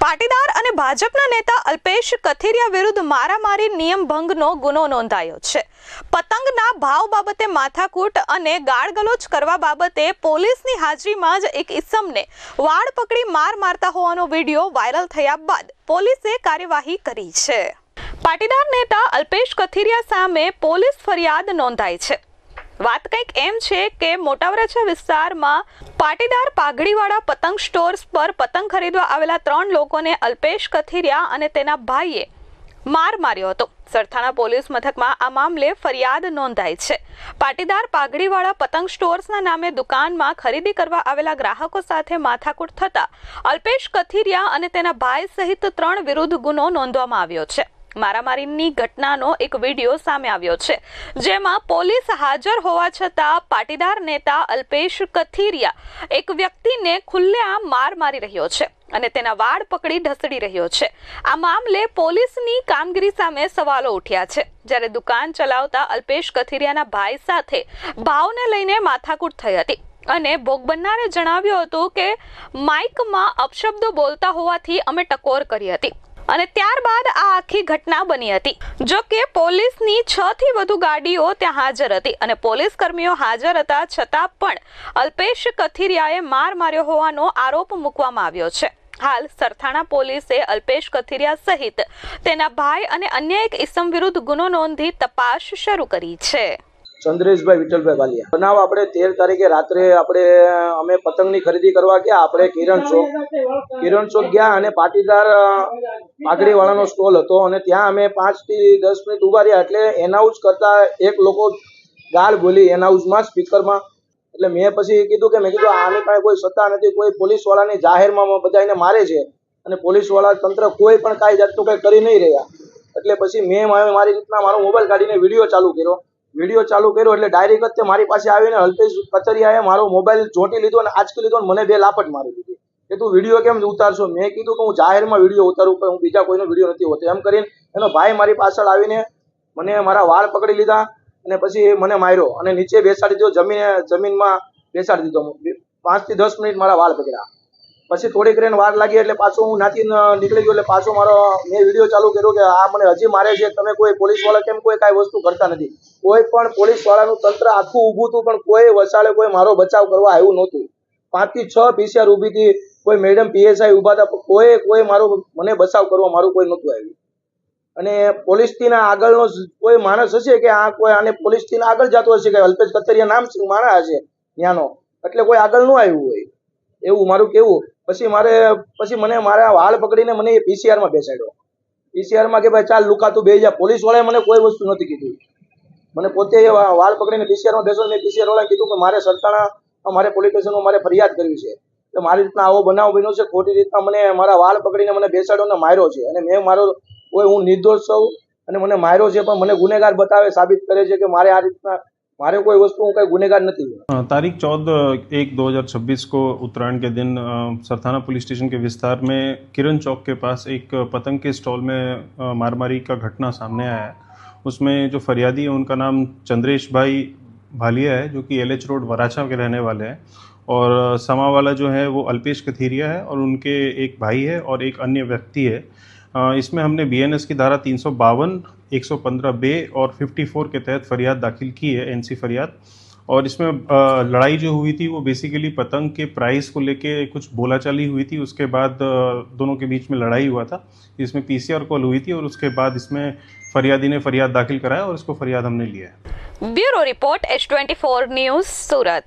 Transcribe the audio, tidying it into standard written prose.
પાટીદાર અને ભાજપના નેતા અલ્પેશ કથિરિયા વિરુદ્ધ મારામારી નિયમ ભંગનો ગુનો નોંધાયો છે। પતંગના ભાવ બાબતે માથાકૂટ અને ગાળગલોચ કરવા બાબતે પોલીસની હાજરીમાં જ એક ઇસમને વાળ પકડી માર મારતા હોવાનો વિડીયો વાયરલ થયા બાદ પોલીસે કાર્યવાહી કરી છે। પાટીદાર નેતા અલ્પેશ કથિરિયા સામે પોલીસ ફરિયાદ નોંધાઈ છે। વાત કંઈક એમ છે કે મોટા વરાછા વિસ્તારમાં પાટીદાર પાઘડીવાળા પતંગ સ્ટોર્સ પર પતંગ ખરીદવા આવેલા 3 લોકોને અલ્પેશ કથિરિયા અને તેના ભાઈએ માર માર્યો હતો। સરથાણા પોલીસ મથકમાં આ મામલે ફરિયાદ નોંધાઈ છે। પાટીદાર પાઘડીવાળા પતંગ સ્ટોર્સના નામે દુકાનમાં ખરીદી કરવા આવેલા ગ્રાહકો સાથે માથાકૂટ થતા અલ્પેશ કથિરિયા અને તેના ભાઈ સહિત 3 વિરુદ્ધ ગુનો નોંધવામાં આવ્યો છે। મારામારીની ઘટનાનો એક વિડીયો સામે આવ્યો છે, જેમાં પોલીસ હાજર હોવા છતાં પાટીદાર નેતા અલ્પેશ કથિરિયા એક વ્યક્તિને ખુલ્લેઆમ માર મારી રહ્યો છે અને તેના વાળ પકડી ઢસડી રહ્યો છે। આ મામલે પોલીસની કામગીરી સામે સવાલો ઉઠ્યા છે, જ્યારે દુકાન ચલાવતા અલ્પેશ કથિરિયાના ભાઈ સાથે ભાવને લઈને માથાકૂટ થઈ હતી અને ભોગ બનનારે જણાવ્યું હતું કે માઇકમાં અપશબ્દો બોલતા હોવાથી અમે ટકોર કરી હતી અને ત્યારબાદ આ આખી ઘટના બની હતી। જો કે પોલીસની 6 થી વધુ ગાડીઓ ત્યાં હાજર હતી અને પોલીસ કર્મીઓ હાજર હતા છતાં પણ અલ્પેશ કથિરિયાએ માર માર્યો હોવાનો આરોપ મૂકવામાં આવ્યો છે। હાલ સરથાણા પોલીસે અલ્પેશ કથિરિયા સહિત તેના ભાઈ અને અન્ય એક ઇસમ વિરુદ્ધ ગુનો નોંધી તપાસ શરૂ કરી છે। ચંદ્રેશભાઈ વિઠ્ઠલભાઈ વાલિયા બનાવ આપણે 13 તારીખે રાત્રે અમે પતંગની ખરીદી કરવા ગયા। આપણે કિરણ ચોક ગયા અને પાટીદાર પાઘડીવાળાનો સ્ટોલ હતો અને ત્યાં અમે 5 થી 10 મિનિટ ઉભા રહ્યા। એટલે એનાઉન્સ કરતા એક લોકો ગાળ બોલી એનાઉન્સમાં સ્પીકરમાં। એટલે મેં પછી કીધું આની પાસે કોઈ સત્તા નથી, કોઈ પોલીસવાળાની જાહેરમાં બધાને મારે છે અને પોલીસવાળા તંત્ર કોઈ પણ કાંઈ જાતનું કંઈ કરી નહીં રહ્યા। એટલે પછી મેં મારી રીતના મારો મોબાઈલ કાઢીને વિડીયો ચાલુ કર્યો એટલે ડાયરેક્ટ જ મારી પાસે આવીને અલ્પેશ કથિરિયાએ મારો મોબાઈલ ચોંટી લીધો અને આંચકી લીધો અને મને 2 લાપટ મારી દીધી કે તું વિડીયો કેમ ઉતારશો। મેં કીધું કે હું જાહેરમાં વિડીયો ઉતારું, હું બીજા કોઈનો વિડીયો નથી હોતો। એમ કરીને એનો ભાઈ મારી પાછળ આવીને મને મારા વાળ પકડી લીધા અને પછી મને માર્યો અને નીચે બેસાડી દીધો, જમીનમાં બેસાડી દીધો। 5 થી 10 મિનિટ મારા વાળ પકડ્યા। પછી થોડીક રેન વાર લાગી એટલે પાછો હું નાથી નીકળી ગયો। એટલે પાછો મેં વિડીયો ચાલુ કર્યો કે આ મને હજી મારે છે, તમે કોઈ પોલીસવાળા કેમ કોઈ કાંઈ વસ્તુ કરતા નથી। કોઈ પણ પોલીસવાળાનું તંત્ર આખું ઊભું હતું પણ કોઈ વસાડે કોઈ મારો બચાવ કરવા આવ્યું નહોતું। 5 થી 6 પીસીઆર ઊભી હતી, કોઈ મેડમ પીએસઆઈ ઊભા હતા, કોઈ મને બચાવ કરવા મારું કોઈ નહોતું આવ્યું। અને પોલીસથી આગળનો કોઈ માણસ હશે કે આ કોઈ આને પોલીસથી આગળ જતો હશે કે અલ્પેશ કથિરિયા નામ માણસ હશે ત્યાંનો, એટલે કોઈ આગળ ન આવ્યું હોય એવું મારું કેવું। પછી મને મારા વાળ પકડીને મને પીસીઆરમાં બેસાડ્યો। પીસીઆરમાં કે ભાઈ ચાલ લુકા તું બેસી જા। પોલીસવાળાએ મને કોઈ વસ્તુ નથી કીધું, મને પોતે વાળ પકડીને પીસીઆરમાં બેસો। મેં પીસીઆરવાળાને કીધું કે મારે સરથાણા મારે પોલીસ સ્ટેશનમાં મારે ફરિયાદ કરવી છે તો મારી રીતના આવો બનાવ બન્યો છે, ખોટી રીતના મને મારા વાળ પકડીને મને બેસાડ્યો અને માર્યો છે અને હું નિર્દોષ છું અને મને માર્યો છે પણ મને ગુનેગાર બતાવે, સાબિત કરે છે કે મારે આ રીતના मारे कोई वस्तु का गुनेगार नहीं हुआ। तारीख 14/1/2026 को उत्तरायण के दिन सरथाना पुलिस स्टेशन के विस्तार में किरण चौक के पास एक पतंग के स्टॉल में मारामारी का घटना सामने आया है। उसमें जो फरियादी है उनका नाम चंद्रेश भाई भालिया है, जो कि LH रोड वराछा के रहने वाले हैं, और समा वाला जो है वो अल्पेश कथिरिया है और उनके एक भाई है और एक अन्य व्यक्ति है। इसमें हमने BNS की धारा 352, 115B और 54 के तहत फरियाद दाखिल की है, NC फरियाद। और इसमें लड़ाई जो हुई थी वो बेसिकली पतंग के प्राइस को लेके कुछ बोलाचाली हुई थी। उसके बाद दोनों के बीच में लड़ाई हुआ था, इसमें PCR कॉल हुई थी और उसके बाद इसमें फरियादी ने फरियाद दाखिल कराया और इसको फरियाद हमने लिया है। ब्यूरो रिपोर्ट H24 न्यूज़ सूरत।